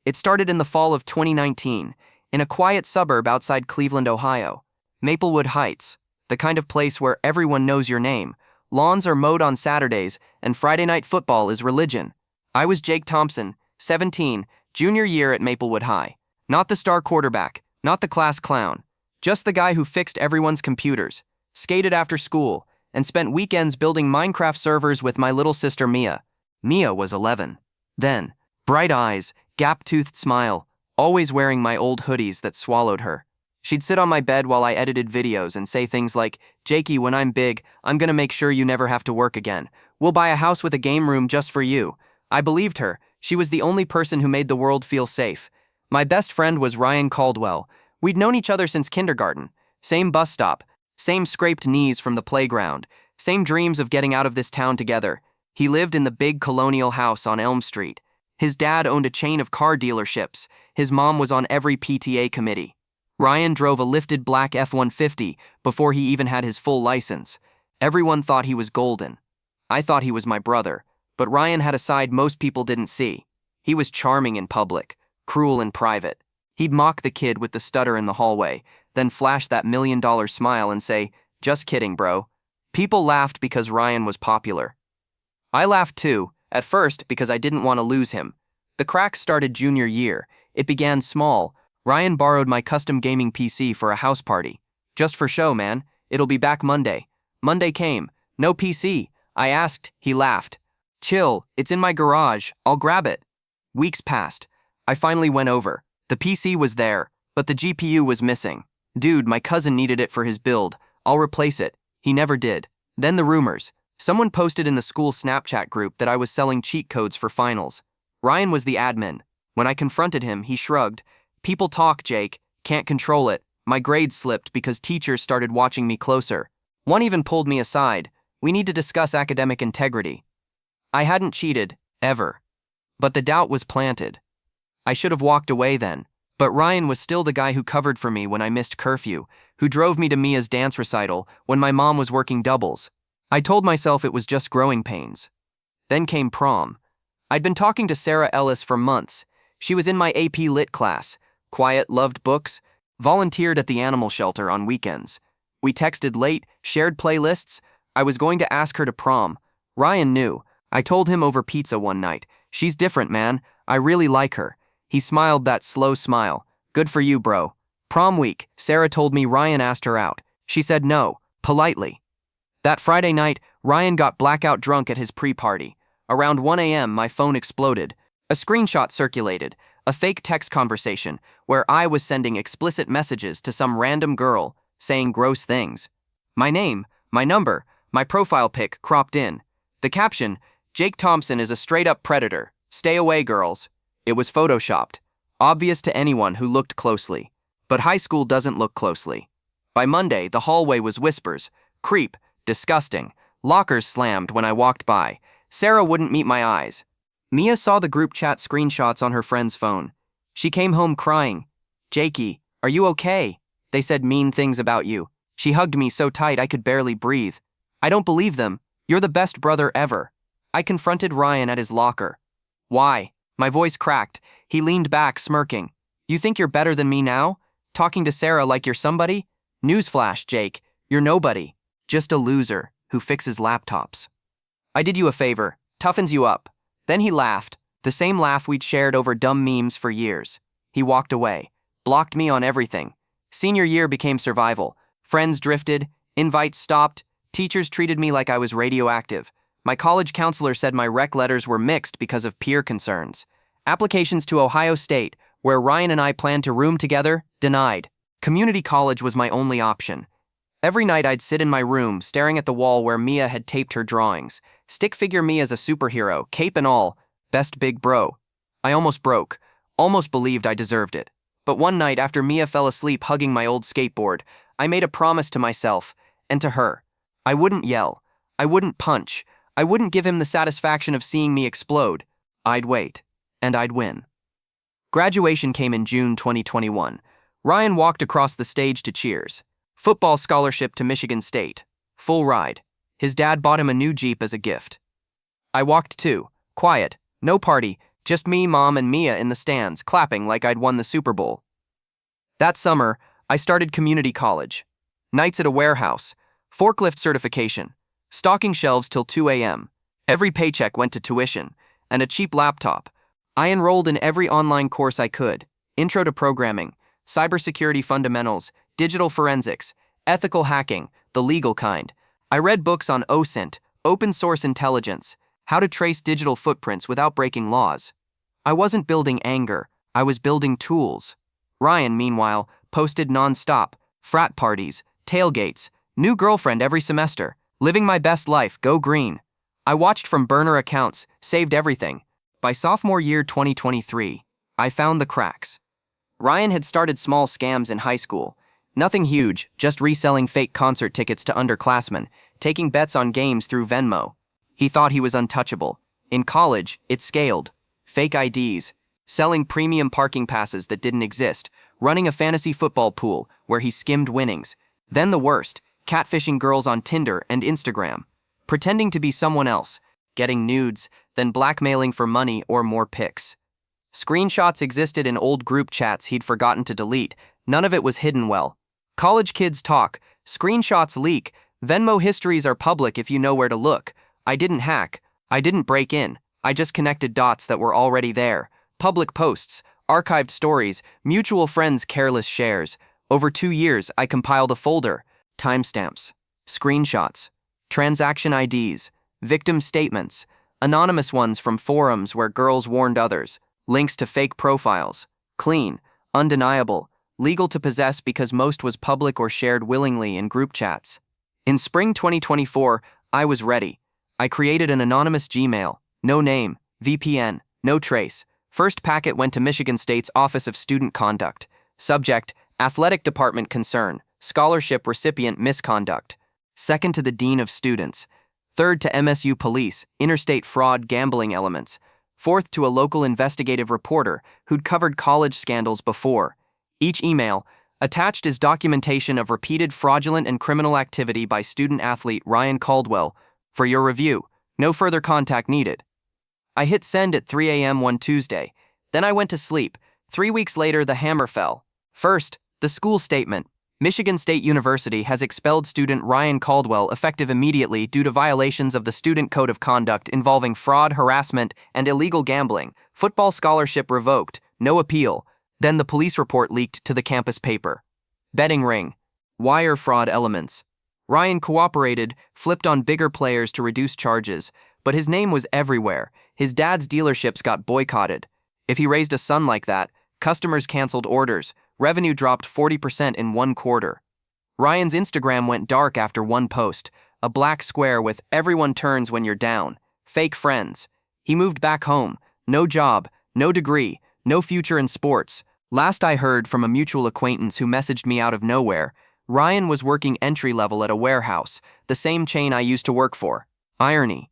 It started in the fall of 2019, in a quiet suburb outside Cleveland, Ohio. Maplewood Heights, the kind of place where everyone knows your name. Lawns are mowed on Saturdays, and Friday night football is religion. I was Jake Thompson, 17, junior year at Maplewood High. Not the star quarterback, not the class clown. Just the guy who fixed everyone's computers, skated after school, and spent weekends building Minecraft servers with my little sister Mia. Mia was 11. Then, bright eyes, gap-toothed smile, always wearing my old hoodies that swallowed her. She'd sit on my bed while I edited videos and say things like, "Jakey, when I'm big, I'm gonna make sure you never have to work again. We'll buy a house with a game room just for you." I believed her. She was the only person who made the world feel safe. My best friend was Ryan Caldwell. We'd known each other since kindergarten. Same bus stop, same scraped knees from the playground, same dreams of getting out of this town together. He lived in the big colonial house on Elm Street. His dad owned a chain of car dealerships. His mom was on every PTA committee. Ryan drove a lifted black F-150 before he even had his full license. Everyone thought he was golden. I thought he was my brother, but Ryan had a side most people didn't see. He was charming in public, cruel in private. He'd mock the kid with the stutter in the hallway, then flash that $1,000,000 smile and say, "Just kidding, bro." People laughed because Ryan was popular. I laughed too, at first because I didn't want to lose him. The cracks started junior year. It began small. Ryan borrowed my custom gaming PC for a house party. "Just for show, man. It'll be back Monday." Monday came. "No PC." I asked. He laughed. "Chill, it's in my garage. I'll grab it." Weeks passed. I finally went over. The PC was there, but the GPU was missing. "Dude, my cousin needed it for his build. I'll replace it." He never did. Then the rumors. Someone posted in the school Snapchat group that I was selling cheat codes for finals. Ryan was the admin. When I confronted him, he shrugged. "People talk, Jake. Can't control it." My grades slipped because teachers started watching me closer. One even pulled me aside. "We need to discuss academic integrity." I hadn't cheated, ever. But the doubt was planted. I should have walked away then. But Ryan was still the guy who covered for me when I missed curfew, who drove me to Mia's dance recital when my mom was working doubles. I told myself it was just growing pains. Then came prom. I'd been talking to Sarah Ellis for months. She was in my AP Lit class, quiet, loved books, volunteered at the animal shelter on weekends. We texted late, shared playlists. I was going to ask her to prom. Ryan knew. I told him over pizza one night, "She's different, man. I really like her." He smiled that slow smile. "Good for you, bro." Prom week, Sarah told me Ryan asked her out. She said no, politely. That Friday night, Ryan got blackout drunk at his pre-party. Around 1 a.m., my phone exploded. A screenshot circulated, a fake text conversation, where I was sending explicit messages to some random girl, saying gross things. My name, my number, my profile pic cropped in. The caption, "Jake Thompson is a straight-up predator. Stay away, girls." It was photoshopped, obvious to anyone who looked closely. But high school doesn't look closely. By Monday, the hallway was whispers, creep, disgusting, lockers slammed when I walked by. Sarah wouldn't meet my eyes. Mia saw the group chat screenshots on her friend's phone. She came home crying. "Jakey, are you okay? They said mean things about you." She hugged me so tight I could barely breathe. "I don't believe them. You're the best brother ever." I confronted Ryan at his locker. "Why?" My voice cracked. He leaned back, smirking. "You think you're better than me now? Talking to Sarah like you're somebody? Newsflash, Jake. You're nobody. Just a loser who fixes laptops. I did you a favor. Toughens you up." Then he laughed, the same laugh we'd shared over dumb memes for years. He walked away, blocked me on everything. Senior year became survival. Friends drifted, invites stopped, teachers treated me like I was radioactive. My college counselor said my rec letters were mixed because of peer concerns. Applications to Ohio State, where Ryan and I planned to room together, denied. Community college was my only option. Every night I'd sit in my room, staring at the wall where Mia had taped her drawings. Stick figure me as a superhero, cape and all, best big bro. I almost broke, almost believed I deserved it. But one night after Mia fell asleep hugging my old skateboard, I made a promise to myself, and to her. I wouldn't yell. I wouldn't punch. I wouldn't give him the satisfaction of seeing me explode. I'd wait, and I'd win. Graduation came in June 2021. Ryan walked across the stage to cheers. Football scholarship to Michigan State. Full ride. His dad bought him a new Jeep as a gift. I walked too. Quiet. No party. Just me, Mom, and Mia in the stands, clapping like I'd won the Super Bowl. That summer, I started community college. Nights at a warehouse, forklift certification, stocking shelves till 2 a.m. Every paycheck went to tuition, and a cheap laptop. I enrolled in every online course I could: intro to programming, cybersecurity fundamentals, digital forensics, ethical hacking, the legal kind. I read books on OSINT, open source intelligence, how to trace digital footprints without breaking laws. I wasn't building anger, I was building tools. Ryan, meanwhile, posted non-stop: frat parties, tailgates, new girlfriend every semester, living my best life, go green. I watched from burner accounts, saved everything. By sophomore year 2023, I found the cracks. Ryan had started small scams in high school. Nothing huge, just reselling fake concert tickets to underclassmen, taking bets on games through Venmo. He thought he was untouchable. In college, it scaled. Fake IDs, selling premium parking passes that didn't exist, running a fantasy football pool where he skimmed winnings. Then the worst, catfishing girls on Tinder and Instagram, pretending to be someone else, getting nudes, then blackmailing for money or more pics. Screenshots existed in old group chats he'd forgotten to delete. None of it was hidden well. College kids talk, screenshots leak, Venmo histories are public if you know where to look. I didn't hack, I didn't break in, I just connected dots that were already there. Public posts, archived stories, mutual friends' careless shares. Over 2 years, I compiled a folder: timestamps, screenshots, transaction IDs, victim statements, anonymous ones from forums where girls warned others, links to fake profiles. Clean, undeniable, legal to possess because most was public or shared willingly in group chats. In spring 2024, I was ready. I created an anonymous Gmail, no name, VPN, no trace. First packet went to Michigan State's Office of Student Conduct. Subject: Athletic Department concern, scholarship recipient misconduct. Second to the Dean of Students. Third to MSU Police, interstate fraud gambling elements. Fourth to a local investigative reporter who'd covered college scandals before. Each email attached is documentation of repeated fraudulent and criminal activity by student-athlete Ryan Caldwell. For your review, no further contact needed. I hit send at 3 a.m. one Tuesday. Then I went to sleep. 3 weeks later, the hammer fell. First, the school statement. Michigan State University has expelled student Ryan Caldwell effective immediately due to violations of the Student Code of Conduct involving fraud, harassment, and illegal gambling. Football scholarship revoked. No appeal. Then the police report leaked to the campus paper. Betting ring. Wire fraud elements. Ryan cooperated, flipped on bigger players to reduce charges, but his name was everywhere. His dad's dealerships got boycotted. If he raised a son like that, customers canceled orders. Revenue dropped 40% in 1 quarter. Ryan's Instagram went dark after one post, a black square with "everyone turns when you're down." Fake friends. He moved back home. No job, no degree, no future in sports. Last I heard from a mutual acquaintance who messaged me out of nowhere, Ryan was working entry-level at a warehouse, the same chain I used to work for. Irony.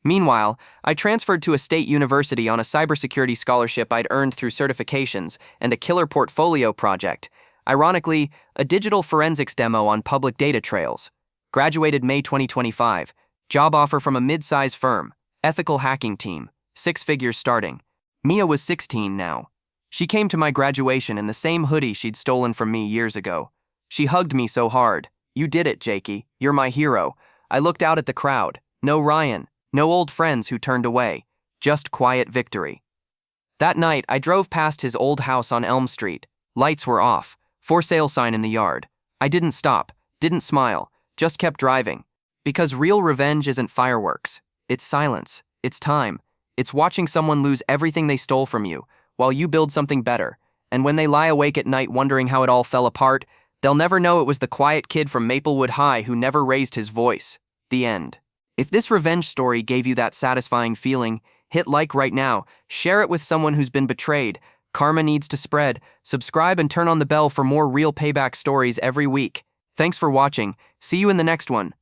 Meanwhile, I transferred to a state university on a cybersecurity scholarship I'd earned through certifications and a killer portfolio project. Ironically, a digital forensics demo on public data trails. Graduated May 2025. Job offer from a mid-size firm. Ethical hacking team. 6 figures starting. Mia was 16 now. She came to my graduation in the same hoodie she'd stolen from me years ago. She hugged me so hard. "You did it, Jakey. You're my hero." I looked out at the crowd. No Ryan. No old friends who turned away. Just quiet victory. That night, I drove past his old house on Elm Street. Lights were off. For sale sign in the yard. I didn't stop, didn't smile, just kept driving. Because real revenge isn't fireworks. It's silence. It's time. It's watching someone lose everything they stole from you, while you build something better. And when they lie awake at night wondering how it all fell apart, they'll never know it was the quiet kid from Maplewood High who never raised his voice. The end. If this revenge story gave you that satisfying feeling, hit like right now, share it with someone who's been betrayed. Karma needs to spread. Subscribe and turn on the bell for more real payback stories every week. Thanks for watching. See you in the next one.